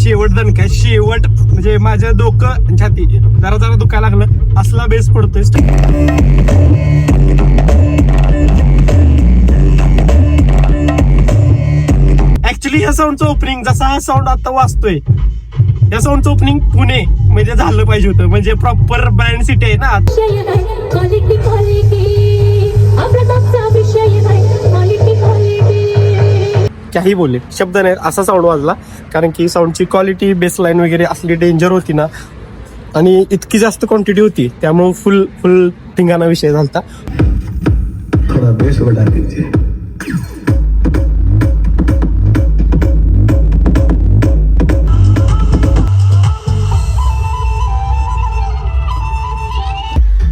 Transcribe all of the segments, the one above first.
शेवट दणका शेवट म्हणजे माझं डोकं छाती जरा जरा दुखायला लागलं असला बेस पडतोय. ऍक्च्युली या साऊंडचं ओपनिंग जसा हा साऊंड आता वाजतोय या साऊंडचं ओपनिंग पुणे म्हणजे झालं पाहिजे होतं. म्हणजे प्रॉपर ब्रँड सिटी आहे ना. काही बोलले शब्द नाही असा साऊंड वाजला कारण की साऊंडची क्वालिटी बेसलाईन वगैरे असली डेंजर होती ना आणि इतकी जास्त क्वांटिटी होती त्यामुळे फुल फुल धिंगाणा विषय झालता. थोडा बेस बढ़ा दीजिए.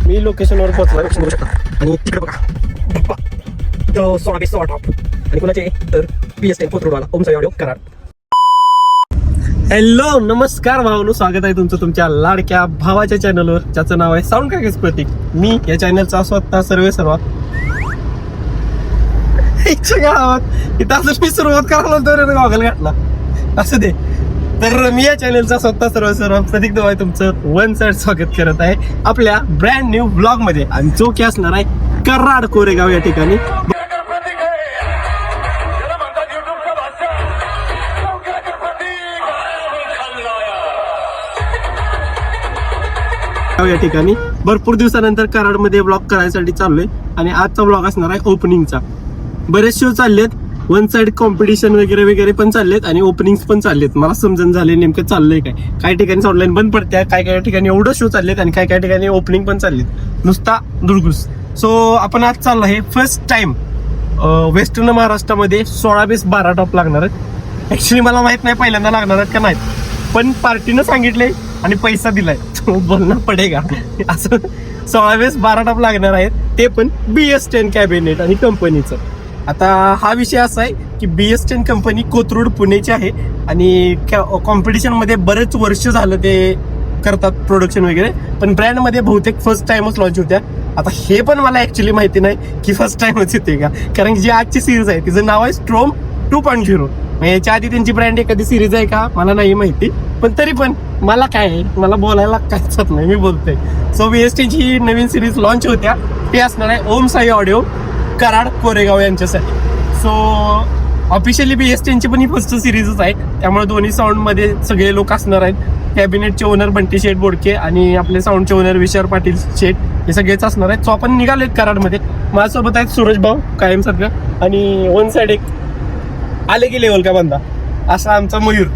मी लोकेशनवर पोहोचला बघू शकता आणि तिकडे बघा सोळा बेस टॉप आणि कुणाचे तर PS10 कोथरूडवाला ओमचा ऑडिओ कराड. हॅलो नमस्कार भावांनो, स्वागत आहे तुमचं तुमच्या लाडक्या भावाच्या चॅनलवर ज्याचं नाव आहे साऊंड काकेच प्रतीक. मी या चॅनलचा स्वतः सर्वा गावात इथं असं मी सुरुवात करायला तर गॉगल घातला असं दे. तर मी या चॅनलचा स्वतः सर्व प्रतीक देव आहे तुमचं वन साइड स्वागत करत आहे आपल्या ब्रँड न्यू ब्लॉग मध्ये. आणि जो की असणार आहे कराड कोरेगाव या ठिकाणी. या ठिकाणी भरपूर दिवसानंतर कराडमध्ये ब्लॉग करायसाठी चाललोय आणि आजचा ब्लॉग असणार आहे ओपनिंगचा. बरेच शो चाललेत, वन साइड कॉम्पिटिशन वगैरे वगैरे पण चाललेत आणि ओपनिंग पण चाललेत. मला समजून झाले नेमकं चाललंय काय. काही ठिकाणी ऑनलाईन बंद पडते, काय ठिकाणी एवढं शो चाललेत आणि काय ठिकाणी ओपनिंग पण चाललेत नुसता दुर्गुस. सो आपण आज चाललो आहे फर्स्ट टाइम वेस्टर्न महाराष्ट्रामध्ये 16 बेस 12 टॉप लागणार आहेत. ऍक्च्युली मला माहित नाही पहिल्यांदा लागणार आहेत का नाहीत, पण पार्टीनं सांगितले आणि पैसा दिलाय बोलणं पडेगा असं 16 बेस 12 टॉप लागणार आहेत, ते पण BS10 कॅबिनेट आणि कंपनीचं. आता हा विषय असा आहे की BS10 कंपनी कोथरूड पुणेची आहे आणि कॉम्पिटिशन मध्ये बरेच वर्ष झालं ते करतात प्रोडक्शन वगैरे, पण ब्रँड मध्ये बहुतेक फर्स्ट टाइमच लॉन्च होत्या. आता हे पण मला ऍक्च्युली माहिती नाही की फर्स्ट टाइमच येते का, कारण की जी आजची सिरीज आहे तिचं नाव आहे स्ट्रोम 2.0. याच्या आधी त्यांची ब्रँड एखादी सिरीज आहे का मला नाही माहिती, पण तरी पण मला काय आहे, मला बोलायला काहीच नाही, मी बोलतोय. सो BS10 ची नवीन सिरीज लॉन्च होत्या, ते असणार आहे ओम साई ऑडिओ कराड कोरेगाव यांच्यासाठी. सो ऑफिशियली BS10 ची पण ही फर्स्ट सिरीजच आहे, त्यामुळे दोन्ही साऊंड मध्ये सगळे लोक असणार आहेत. कॅबिनेटचे ओनर बंटी शेठ बोडके आणि आपले साऊंडचे ओनर विशाल पाटील शेठ हे सगळेच असणार आहेत. सो आपण निघालेत कराडमध्ये. माझ्यासोबत आहेत सूरज भाऊ कायम सारखं आणि वन साइड एक आले की लेवल का बंदा असा आमचा मयूर.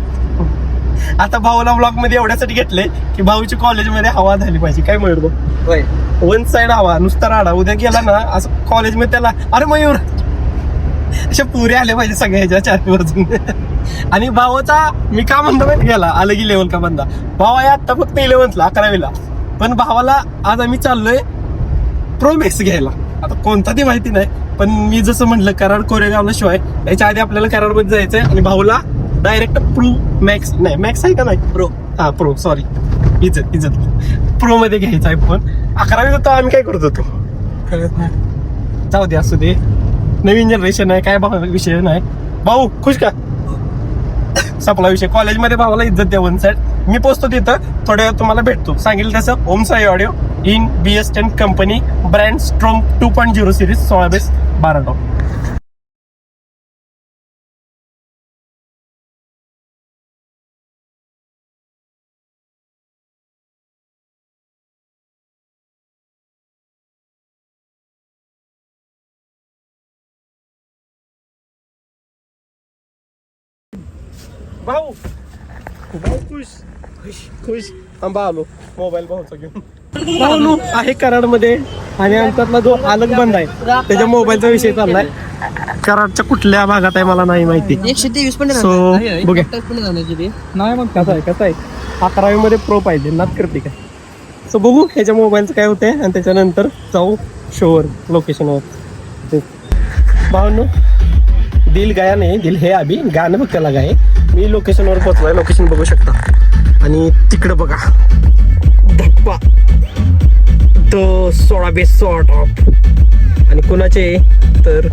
आता भाऊला ब्लॉग मध्ये एवढ्यासाठी घेतले की भाऊची कॉलेजमध्ये हवा झाली पाहिजे. काय मयूर भाऊ, वन साइड हवा नुसता राडा. उद्या गेला ना असं कॉलेजमध्ये त्याला अरे मयूर अशा पुरे आले पाहिजे सगळ्याच्या चारवरतून. आणि भावाचा मी का म्हणतो माहिती गेला आलं की लेवल का बंदा. भाऊ आहे आता फक्त 11th 11वीला, पण भावाला आज आम्ही चाललोय प्रो मॅक्स घ्यायला. आता कोणता ती माहिती नाही, पण मी जसं म्हटलं कराड कोरेगावला शो आहे, याच्या आधी आपल्याला कराडमध्ये जायचंय आणि भाऊला डायरेक्ट प्रो मॅक्स नाही मॅक्स आहे का नाही प्रो, हा प्रो सॉरी इज्जत प्रो मध्ये घ्यायचा आहे फोन. 11वीत होतो आम्ही काय करत होतो कळत नाही, जाऊ दे असू दे. नवीन जनरेशन आहे काय भाऊ विषय नाही. भाऊ खुश का संपला विषय. कॉलेजमध्ये भावाला इज्जत द्या वन साइड. मी पोचतो तिथं थोड्या वेळ तुम्हाला भेटतो. सांगेल तसं Om Sai audio in BS10 company brand storm 2.0 series 16 bass 12 top. भाऊ खुश खुश आंबा आलो मोबाईल भाऊचा घेऊन. भाऊ आहे कराडमध्ये आणि आमच्यातला जो आलक बंद आहे त्याच्या मोबाईलचा विषय चाललाय. कराडच्या कुठल्या भागात आहे मला नाही माहिती. 123 पण सो बघूया नाही मग कसं आहे 11वी मध्ये प्रो पाहिजे नात करते काय. सो बघू ह्याच्या मोबाईलचं काय होतंय आणि त्याच्यानंतर जाऊ शोवर लोकेशनवर. भाऊनो दिल गाया नाही दिल हे अभि गाणं बघ त्याला गाय. मी लोकेशनवर पोहोचलोय, लोकेशन बघू शकता आणि तिकडं बघा धप्पा तो 16 बेस 16 टॉप आणि कुणाचे तर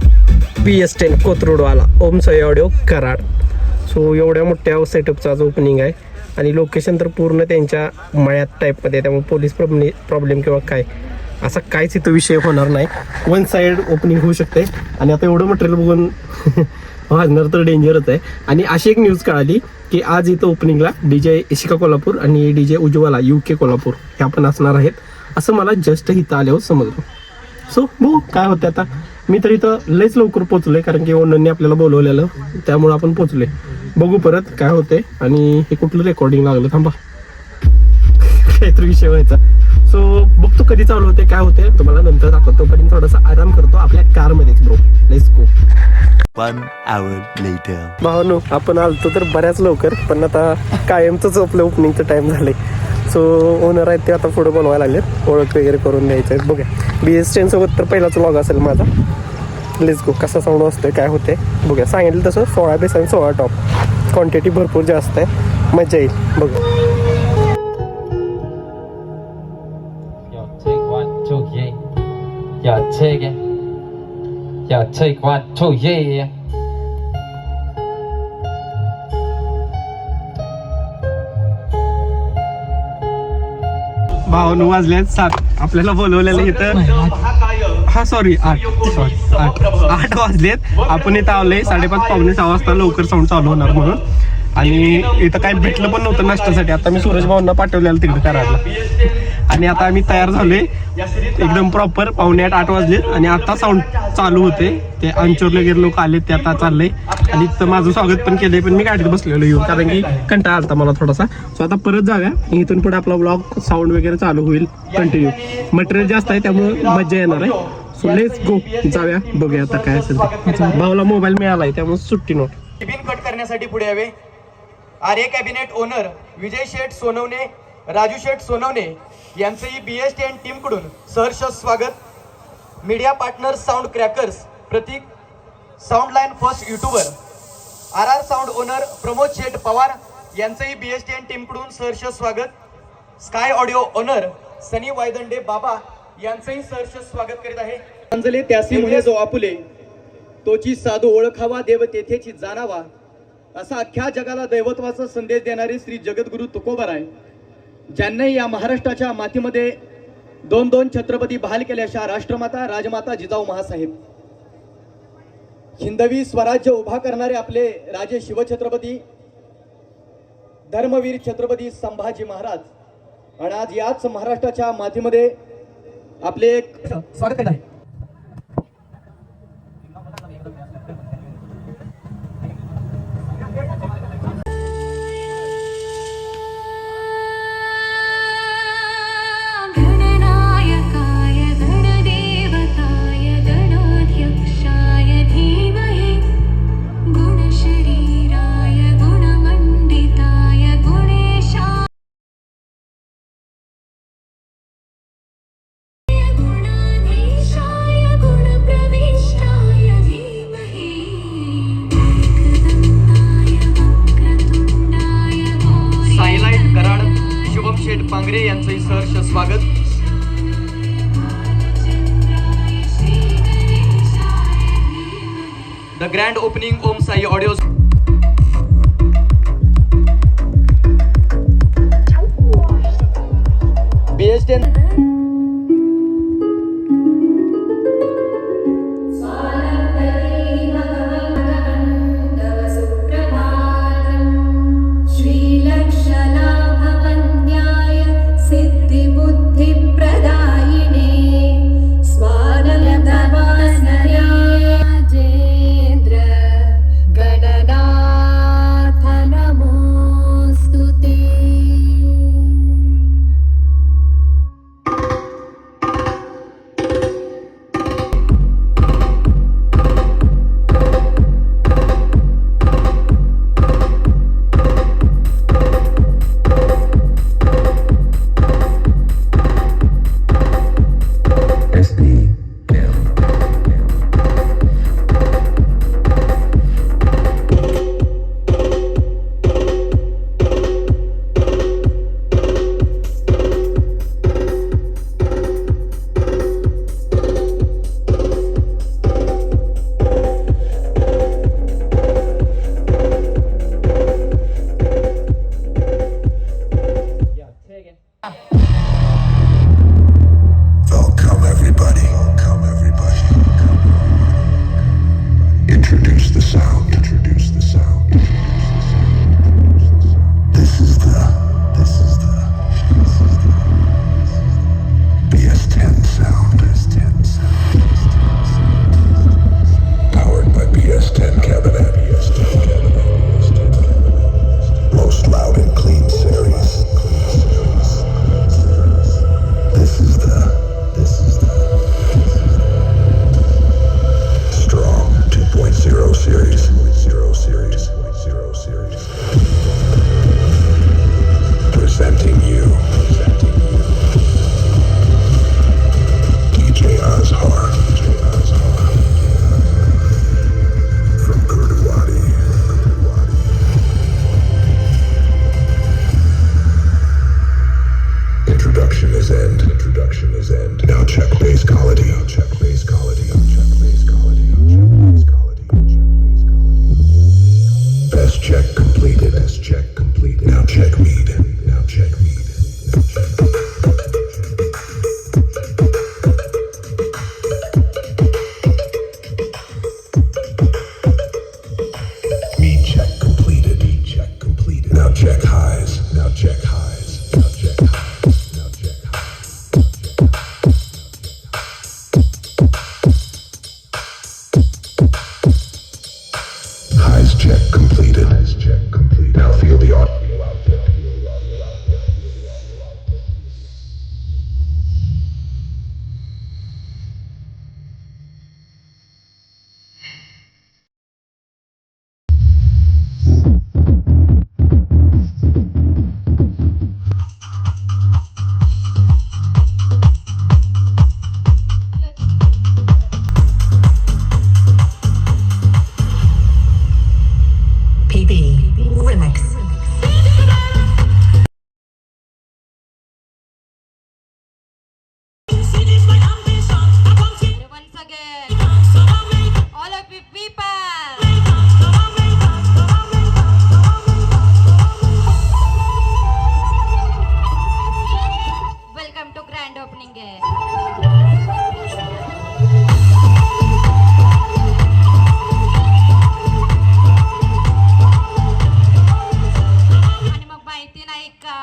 BS10 कोथरूडवाला ओम साई ऑडिओ कराड. सो एवढ्या मोठ्या सेटअपचा आज ओपनिंग आहे आणि लोकेशन तर पूर्ण त्यांच्या मळ्यात टाईपमध्ये, त्यामुळे पोलीस प्रॉब्लेम किंवा काय असा काहीच इथं विषय होणार नाही. वन साईड ओपनिंग होऊ शकते आणि आता एवढं मटेरियल बघून वाजणार तर डेंजरच आहे. आणि अशी एक न्यूज कळाली की आज इथं ओपनिंगला DJ इशिका कोल्हापूर आणि DJ उज्ज्वला UK कोल्हापूर ह्या पण असणार आहेत, असं मला जस्ट इथं आल्यावर समजलं. सो बघू काय होतं आता. मी तर इथं लयच लवकर पोचलोय कारण की ओनरने आपल्याला बोलवलेलं, त्यामुळे आपण पोचलोय. बघू परत काय होते. आणि हे कुठलं रेकॉर्डिंग लागलं, थांबा काहीतरी विषय व्हायचा. सो बघतो कधी चालू होते काय होते, तुम्हाला नंतर दाखवतो. पण थोडासा आराम करतो आपल्या कारमध्येच. Bro let's go. 1 hour later. भावानो आपण आलतो तर बऱ्याच लवकर, पण आता कायमचंच आपलं ओपनिंगचं टाइम झालंय. सो ओनर आहेत ते आता पुढे बनवायला लागलेत, ओळख वगैरे करून द्यायचं आहे. बघा BS10 सोबत तर पहिलाच व्लॉग असेल माझा. Let's go. कसा साऊंड असतोय काय होते बघूया. सांगितलं तसं 16 बेस आणि 16 टॉप, क्वांटिटी भरपूर जास्त आहे, मजा येईल. बघा Yo, take 1, 2, yeah. Yo, take it. Yo, take 1, 2, yeah. भावानो वाजले 7, आपल्याला बोलवलेलं इथं. हा सॉरी 8 वाजलेत. आपण इथं आलोय 5:30 पावणे 6 वाजता लवकर साऊंड चालू होणार म्हणून. आणि इथं काही भेटलं पण नव्हतं नाश्त्यासाठी. आता मी सूरज भाऊंना पाठवलेलं तिकडे करायला. आणि आता आम्ही तयार झालोय एकदम प्रॉपर. 7:45 वाजलेत आणि आता साऊंड चालू होते. ते अंचोरले वगैरे लोक आले, ते आता चाललंय. आणि इथं माझं स्वागत पण केलंय, पण मी गाडीत बसलेलो येऊन कारण की कंटाळा आलता मला थोडासा. सो आता परत जाऊया. इथून पुढे आपला ब्लॉग साऊंड वगैरे चालू होईल कंटिन्यू. मटेरियल जास्त आहे त्यामुळे मजा येणार आहे. So let's go. जाऊया बघूया आता काय असेल. भाऊला मोबाईल मिळालाय त्यामुळे सुट्टी नोट. केबिन कट करण्यासाठी पुढे यावे. आर्य कॅबिनेट ओनर विजय शेठ सोनवणे, राजू शेठ सोनवणे यांचंही BS10 टीमकडून सहर्ष स्वागत. Media partner sound crackers Pratik, sound line first YouTuber, RR sound owner Pramod Sheth Pawar यांचंही BS10 टीमकडून सहर्ष स्वागत. Sky audio owner Sunny Waydande बाबा यांचंही सहर्ष स्वागत करीत आहे. अंजली त्यासी म्हणे जो आपुले, तोची साधू ओळखावा, देव तेथेची जाणावा, असा अख्ख्या जगाला दैवत्वाचा संदेश देणारे श्री जगद्गुरु तुकोबाराय, ज्यांनी या महाराष्ट्राच्या मातीमध्ये 2 छत्रपती बहाल केल्या अशा राष्ट्रमाता राजमाता जिजाऊ महासाहेब, हिंदवी स्वराज्य उभा करणारे आपले राजे शिवछत्रपती, धर्मवीर छत्रपती संभाजी महाराज. आणि आज याच महाराष्ट्राच्या मातीमध्ये आपले एक स्वागत करत आहे. गणनायकाय गणदेवताय गणाध्यक्षाय धीमहि गुणशरीराय गुणमण्डिताय गुणेशाय गुणाधीशाय गुणप्रविष्टाय धीमहि एकदन्ताय वक्रतुण्डाय सायलाइट कराड शुभम शेठ पांगरे यांचंही सहर्ष स्वागत. The grand opening Om Sai audio. BS10 श्रीलक्षलाभवन्याय सिद्धिबुद्धिप्रदायिने स्वानन्दवासयाजेन्द्र गणनाथ नमोऽस्तु ते. Welcome everybody. Welcome everybody. Introduce the sound. Introduce the sound. This is the BS10 sound. BS10 sound. Powered by BS10 cabinet. BS10 cabinet. Most loud and clean series. This is the strong 2.0 series. 0 series. 0 series. Presenting you. DJ Azhar. From Gurdwadi. Introduction is end. Introduction is end. Now check bass quality. Now check bass quality. Now check bass quality. Now check bass quality. Now check bass quality. Best check completed. Best check completed. Now check mead. Now check mead. Mead check completed. Mead check completed. Now check highs. Now check highs. Now check highs. Now check highs. Highs check completed. Highs check complete. Now feel the audio out there. PB Remix. Once again, all of you people. Welcome to grand opening है. आणि मग माहिती नाही का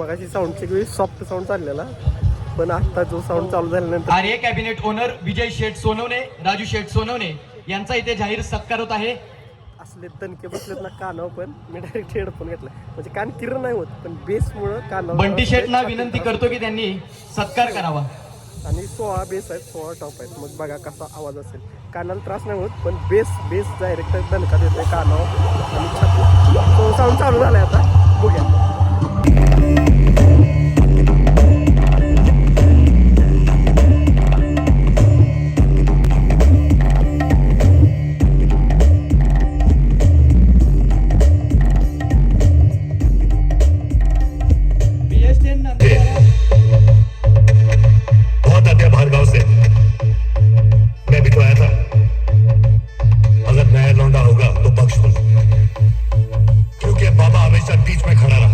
मगाशी साऊंडची वेळी soft sound चाललेला, पण आता जो साऊंड चालू झाल्यानंतर आर्य कॅबिनेट ओनर विजय शेठ सोनवणे, राजू शेठ सोनवणे यांचा इथे जाहीर सत्कार होत आहे. असले दणके बसलेत ना कानावर, पण मी डायरेक्ट हेडफोन घेतला म्हणजे कान किरण नाही होत, पण बेसमुळं कानावर. बंटी शेठना विनंती करतो की त्यांनी सत्कार करावा. आणि 16 बेस आहेत, 16 टॉप आहेत. मग बघा कसा आवाज असेल. कानाला त्रास नाही होत, पण बेस डायरेक्ट दणका देतोय कानावर आणि छाती. तो साऊंड चालू झालाय आता, बघूया. बहुत आते हैं बाहर गांव से. मैं भी तो आया था. अगर नया लौंडा होगा तो बख्श दो, क्योंकि बाबा हमेशा बीच में खड़ा रहा.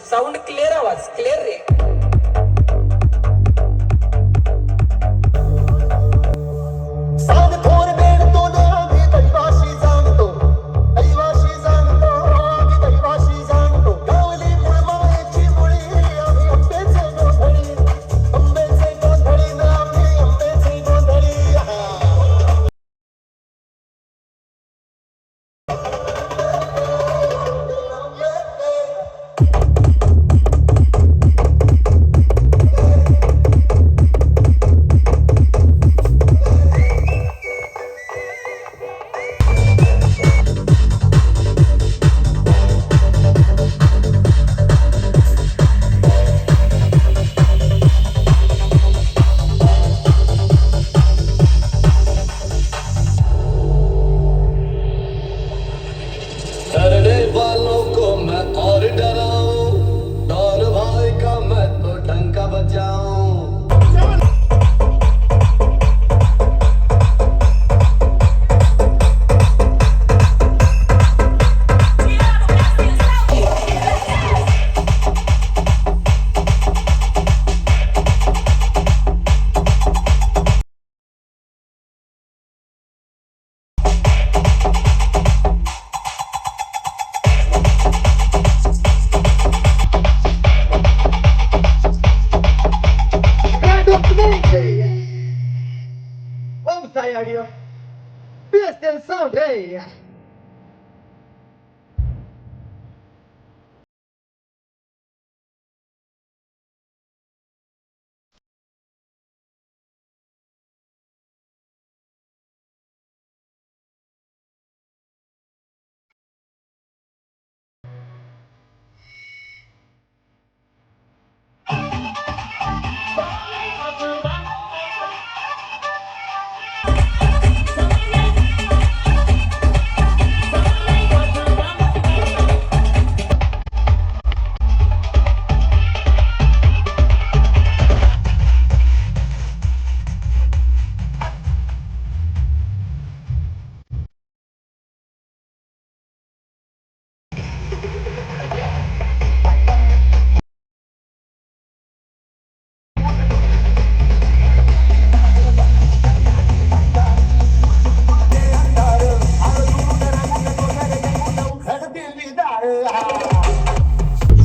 साऊंड क्लिअर, आवाज क्लिअर रे. साऊंड थोर बेड तो मी कैवाशी सांगतो. BS10 sound, hey.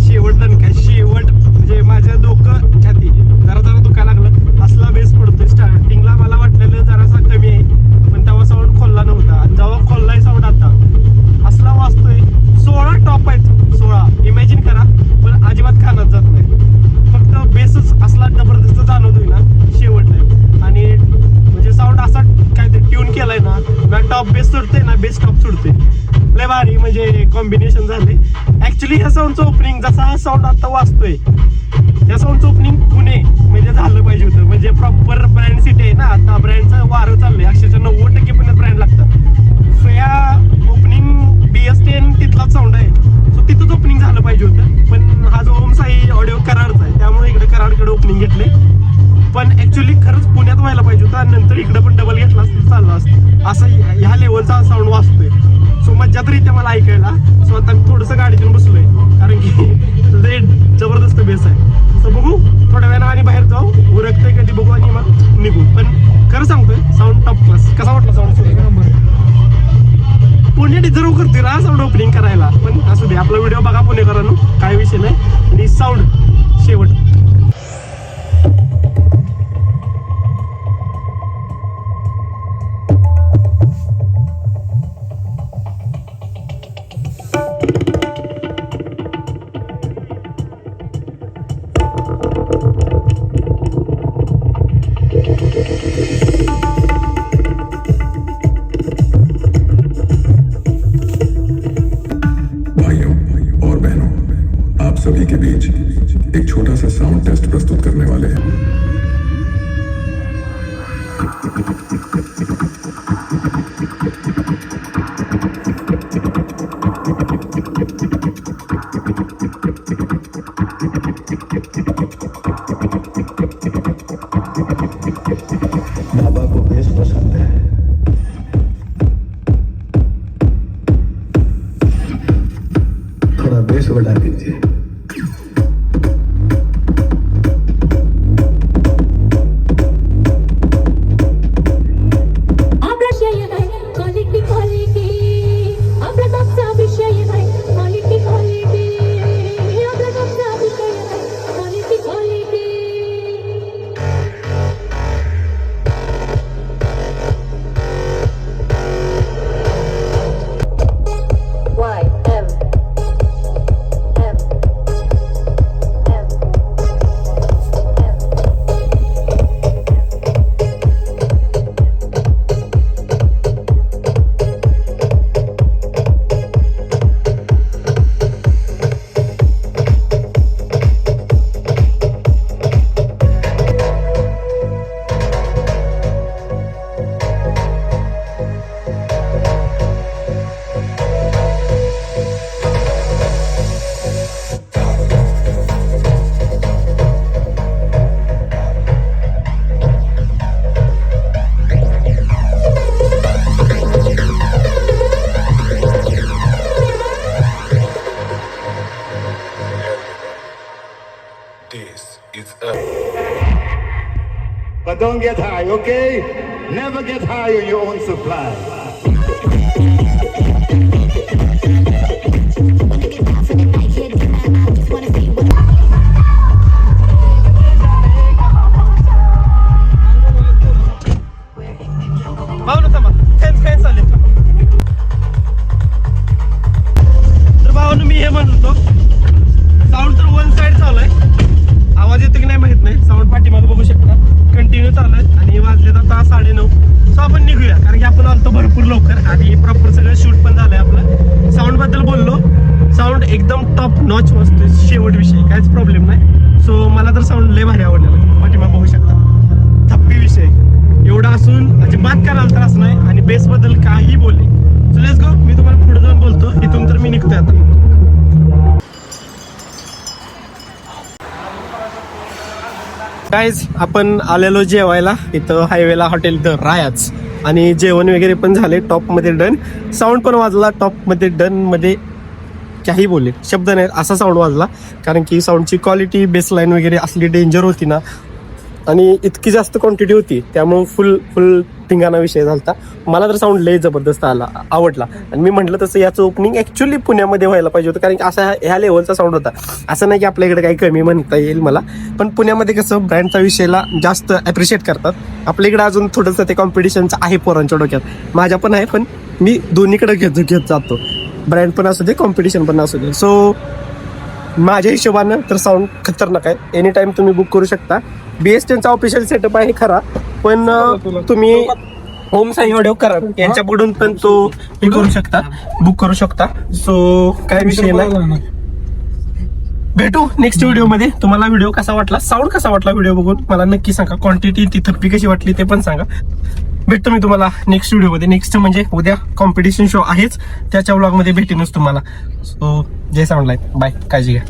शेवट काय शेवट म्हणजे माझं डोकं छाती जरा जरा दुखायला लागलं. असला बेस पडतोय. स्टार्टिंगला मला वाटलेलं जरासा कमी आहे, पण तेव्हा साऊंड खोलला नव्हता. आणि जेव्हा खोललाय साऊंड आता असला वाजतोय. 16 टॉप आहेत, 16. इमॅजिन करा, पण अजिबात कानात जात नाही. फक्त बेसच असला जबरदस्त जाणवतोय ना शेवट नाही. आणि म्हणजे साऊंड असा काय ते ट्यून केलाय ना, मग टॉप बेस सुटते ना, बेस टॉप सुटते. लय भारी म्हणजे कॉम्बिनेशन झाले. ऍक्च्युली या साऊंडचं ओपनिंग जसा हा साऊंड आता वाजतोय, या साऊंडचं ओपनिंग पुणे म्हणजे झालं पाहिजे होतं. म्हणजे प्रॉपर ब्रँड सिटी आहे ना, आता ब्रँडचं वारं चाललंय. अक्षरशः 90% पुण्यात ब्रँड लागतात. सो या ओपनिंग BS10 तिथलाच साऊंड आहे. सो तिथंच ओपनिंग झालं पाहिजे होतं. पण हा जो ओम साई ऑडिओ कराडचा आहे, त्यामुळे इकडे कराडकडे ओपनिंग घेतले. पण ऍक्च्युली खरंच पुण्यात व्हायला पाहिजे होतं. आणि नंतर इकडे पण डबल घेतला असतं चाललं असतं. असं ह्या लेवलचा साऊंड वाजतोय. सो मज्जा तर इथे मला ऐकायला. सो आता मी थोडंसं गाडीतून बसलोय, कारण की लय जबरदस्त बेस आहे. सो बघू थोड्या वेळानं आणि बाहेर जाऊ, उरकतोय कधी बघू आणि मग निघू. पण खरं सांगतोय साऊंड टॉप क्लास. कसा वाटला साऊंड? पुणे डिझर्व करतोय ना साऊंड ओपनिंग करायला. पण असू दे, आपला व्हिडिओ बघा पुणेकरांनो, काय विषय नाही. आणि साऊंड शेवट. सभी के बीच एक छोटा सा साउंड टेस्ट प्रस्तुत करने वाले हैं। बाबा को बेस पसंद है। थोड़ा बेस बढ़ा दीजिए। But don't get high, okay? Never get high on your own supply. Fans आले. त्याच्यानंतर सगळं शूट पण झालंय आपलं. साऊंड बद्दल बोललो, साऊंड एकदम टॉप नॉच वाजतोय, शेवट विषय काहीच प्रॉब्लेम नाही. सो मला तर साऊंड लय भारी आवडलेलं. पाठीमाग बघू शकता, थप्पी विषय एवढा असून अजिबात करायला त्रास नाही. आणि बेस बद्दल काही बोलले. सो लेट्स गो, मी तुम्हाला पुढे जाऊन बोलतो. इथून तर मी निघतोय आता. गाईज आपण आलेलो जेवायला इथं हायवेला हॉटेल द रायाच. आणि जेवण वगैरे पण झाले, टॉपमध्ये डन. साऊंड पण वाजला टॉपमध्ये डन मध्ये. काही बोलले शब्द नाहीत असा साऊंड वाजला, कारण की साऊंडची क्वालिटी बेसलाईन वगैरे असली डेंजर होती ना, आणि इतकी जास्त क्वांटिटी होती त्यामुळे फुल धिंगाणा विषय झाला. मला तर साऊंड लय जबरदस्त आवडला. आणि मी म्हटलं तसं याचं ओपनिंग ॲक्च्युली पुण्यामध्ये व्हायला पाहिजे होतं, कारण की असा ह्या लेवलचा साऊंड होता. असं नाही की आपल्याकडे काही कमी म्हणता येईल मला, पण पुण्यामध्ये कसं ब्रँडच्या विषयाला जास्त ॲप्रिशिएट करतात. आपल्याकडे अजून थोडंसं ते कॉम्पिटिशनचं आहे पोरांच्या डोक्यात, माझ्या पण आहे, पण मी दोन्हीकडे घेत जातो. ब्रँड पण असू दे, कॉम्पिटिशन पण असू दे. सो माझ्या हिशोबानं तर साऊंड खतरनाक आहे. एनी टाइम तुम्ही बुक करू शकता. BS10चा ऑफिशियल सेटअप आहे खरा, पण तुम्ही होम साई ऑडिओ करा यांच्याकडून पण तो हे करू शकता, बुक करू शकता. सो काय विषय नाही. भेटू नेक्स्ट व्हिडिओमध्ये. तुम्हाला व्हिडिओ कसा वाटला, साऊंड कसा वाटला व्हिडिओ बघून मला नक्की सांगा. क्वांटिटी ती थप्पी कशी वाटली ते पण सांगा. भेटतो मी तुम्हाला नेक्स्ट व्हिडिओमध्ये. नेक्स्ट म्हणजे उद्या कॉम्पिटिशन शो आहेच, त्याच्या व्लॉगमध्ये भेटेनच तुम्हाला. सो जय साऊंड लाईफ, बाय, काळजी घ्या.